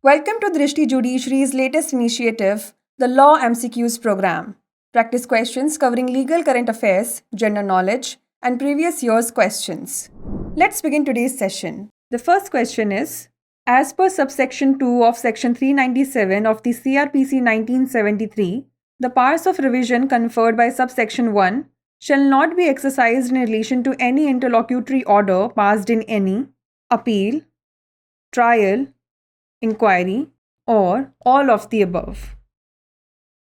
Welcome to Drishti Judiciary's latest initiative, the Law MCQs program. Practice questions covering legal current affairs, general knowledge, and previous year's questions. Let's begin today's session. The first question is, as per subsection 2 of section 397 of the CRPC 1973, the powers of revision conferred by subsection 1 shall not be exercised in relation to any interlocutory order passed in any appeal, trial, inquiry और all of the above.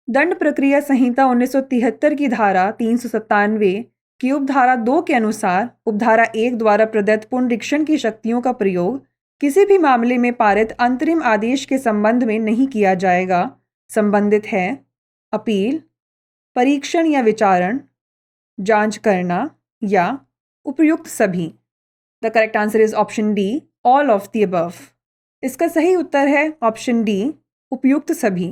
दंड प्रक्रिया संहिता 1973 की धारा 397 की उपधारा 2 के अनुसार उपधारा 1 द्वारा प्रदत्त पुनरीक्षण की शक्तियों का प्रयोग किसी भी मामले में पारित अंतरिम आदेश के संबंध में नहीं किया जाएगा। संबंधित है अपील, परीक्षण या विचारण, जांच करना या उपयुक्त सभी। The correct answer is option D, all of the above. इसका सही उत्तर है ऑप्शन डी, उपयुक्त सभी।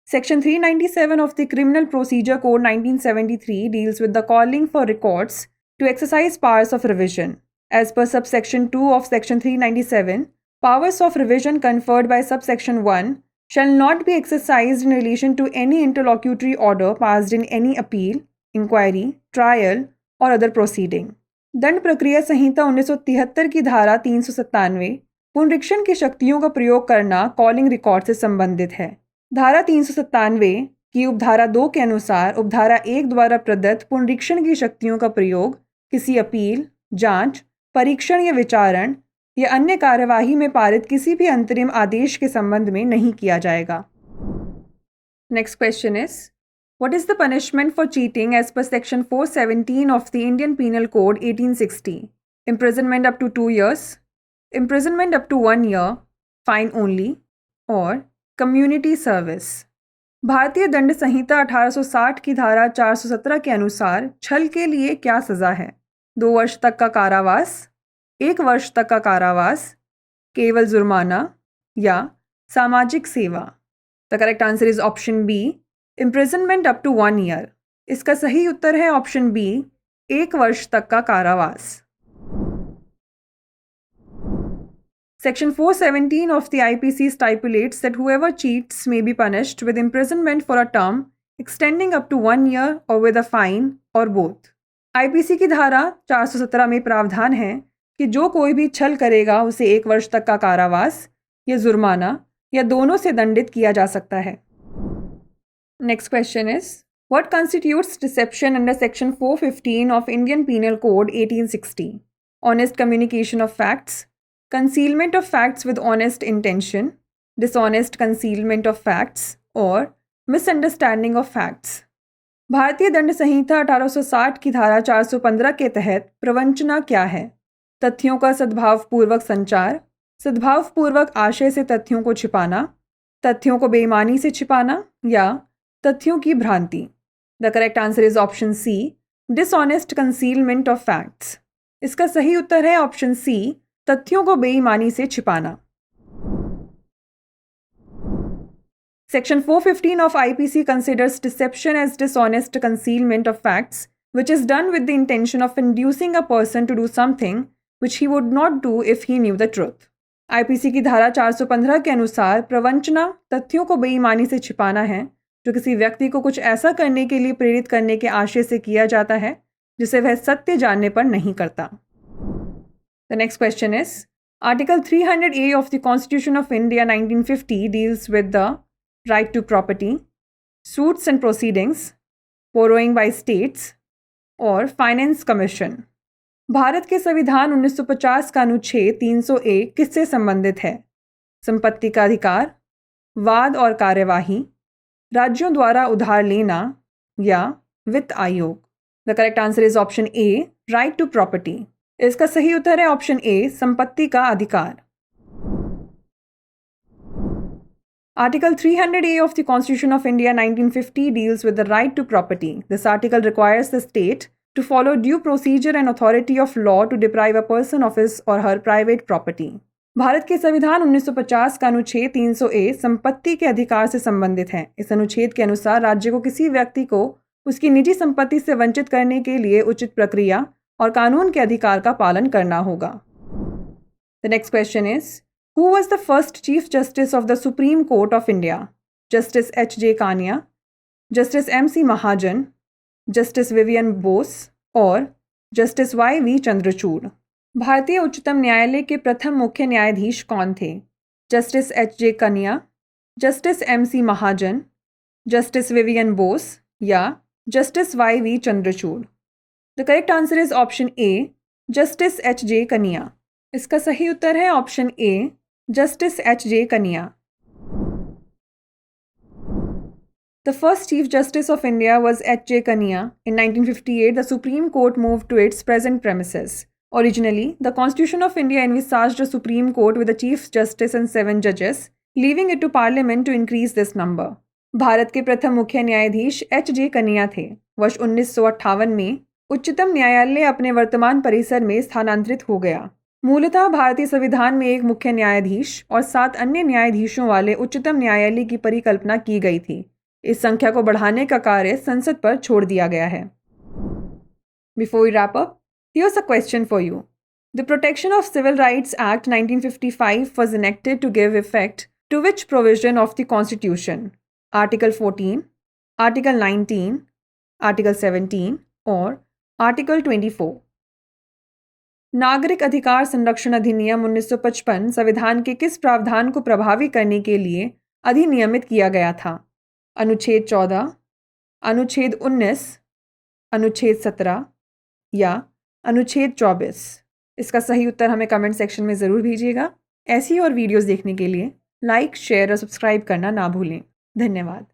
Section 397 of the Criminal Procedure Code 1973 deals with the calling for records to exercise powers of revision. As per subsection 2 of section 397, powers of revision conferred by subsection 1 shall not be exercised in relation to any interlocutory order passed in any appeal, inquiry, trial or other proceeding. दंड प्रक्रिया संहिता 1973 की धारा 397 पुनरीक्षण की शक्तियों का प्रयोग करना कॉलिंग रिकॉर्ड से संबंधित है। धारा 397 की उपधारा 2 के अनुसार उपधारा 1 द्वारा प्रदत्त पुनरीक्षण की शक्तियों का प्रयोग किसी अपील, जांच, परीक्षण या विचारण या अन्य कार्यवाही में पारित किसी भी अंतरिम आदेश के संबंध में नहीं किया जाएगा। Next question is, what is the punishment for cheating as per section 417 of the Indian Penal Code 1860? Imprisonment up to 2 years, imprisonment up to 1 year, fine only, or community service? भारतीय दंड संहिता 1860 की धारा 417 के अनुसार छल के लिए क्या सजा है? 2 वर्ष तक का कारावास, 1 वर्ष तक का कारावास, केवल जुर्माना या सामाजिक सेवा? The correct answer is option B, imprisonment up to 1 year. इसका सही उत्तर है ऑप्शन बी, 1 वर्ष तक का कारावास। Section 417 of the IPC stipulates that whoever cheats may be punished with imprisonment for a term extending up to 1 year or with a fine or both. IPC की धारा 417 में प्रावधान है कि जो कोई भी छल करेगा उसे 1 वर्ष तक का कारावास या जुर्माना या दोनों से दंडित किया जा सकता है। Next question is, what constitutes deception under section 415 of Indian Penal Code 1860? Honest communication of facts, concealment of facts with honest intention, dishonest concealment of facts, or misunderstanding of facts? भारतीय दंड संहिता 1860 की धारा 415 के तहत प्रवंचना क्या है? तथ्यों का सद्भावपूर्वक संचार, सद्भावपूर्वक आशय से तथ्यों को छिपाना, तथ्यों को बेईमानी से छिपाना या तथ्यों की भ्रांति? The correct answer is option C, dishonest concealment of facts. इसका सही उत्तर है ऑप्शन सी, तथ्यों को बेईमानी से छिपाना। Section 415 of IPC considers deception as dishonest concealment of facts which is done with the intention of inducing a person to do something which he would not do if he knew the truth. IPC की धारा 415 के अनुसार प्रवंचना तथ्यों को बेईमानी से छिपाना है जो किसी व्यक्ति को कुछ ऐसा करने के लिए प्रेरित करने के आशय से किया जाता है जिसे वह सत्य जानने पर नहीं करता। The next question is, article 300A of the constitution of India 1950 deals with the right to property, suits and proceedings, borrowing by states और फाइनेंस कमीशन। भारत के संविधान 1950 का अनुच्छेद 301 किससे संबंधित है? संपत्ति का अधिकार, वाद और कार्यवाही, राज्यों द्वारा उधार लेना या वित्त आयोग? The correct answer is option A, right to property. इसका सही उत्तर है ऑप्शन ए, संपत्ति का अधिकार। Article 300A of the Constitution of India 1950 deals with the right to property. This article requires the state to follow due procedure and authority of law to deprive a person of his or her private property. Bharat के संविधान 1950 का अनुच्छेद 300A संपत्ति के अधिकार से संबंधित है। इस अनुच्छेद के अनुसार राज्य को किसी व्यक्ति को उसकी निजी संपत्ति से वंचित करने के लिए उचित प्रक्रिया और कानून के अधिकार का पालन करना होगा। The next question is, who was the first Chief Justice of the Supreme Court of India? Justice H.J. Kania, Justice M.C. Mahajan, Justice Vivian Bose और Justice Y.V. Chandrachud. भारतीय उच्चतम न्यायालय के प्रथम मुख्य न्यायाधीश कौन थे? Justice H.J. कनिया, जस्टिस M.C. महाजन, जस्टिस विवियन बोस या justice Y.V. Chandrachud? The correct answer is option A, justice H.J. कनिया. इसका सही उत्तर है ऑप्शन ए, जस्टिस H.J. कनिया. The first Chief Justice of India was H.J. Kania. In 1958, the Supreme Court moved to its present premises. Originally, the Constitution of India envisaged a Supreme Court with a Chief Justice and 7 judges, leaving it to Parliament to increase this number. Bharat के प्रथम मुख्य न्यायाधीश H.J. कनिया थे. वर्ष 1958 में उच्चतम न्यायालय अपने वर्तमान परिसर में स्थानांतरित हो गया. मूलतः भारतीय संविधान में एक मुख्य न्यायाधीश और 7 अन्य न्यायाधीशों वाले उच्चतम न्यायालय की परिकल्पना की गई थी. इस संख्या को बढ़ाने का कार्य संसद पर छोड़ दिया गया है. Before we wrap up, here's a question for you. The Protection of Civil Rights Act 1955 was enacted to give effect to which provision of the Constitution? Article 14, Article 19, Article 17 और Article 24. नागरिक अधिकार संरक्षण अधिनियम 1955 संविधान के किस प्रावधान को प्रभावी करने के लिए अधिनियमित किया गया था? अनुच्छेद 14, अनुच्छेद 19, अनुच्छेद 17 या अनुच्छेद 24? इसका सही उत्तर हमें कमेंट सेक्शन में ज़रूर भेजिएगा. ऐसी और वीडियोस देखने के लिए लाइक, शेयर और सब्सक्राइब करना ना भूलें. धन्यवाद.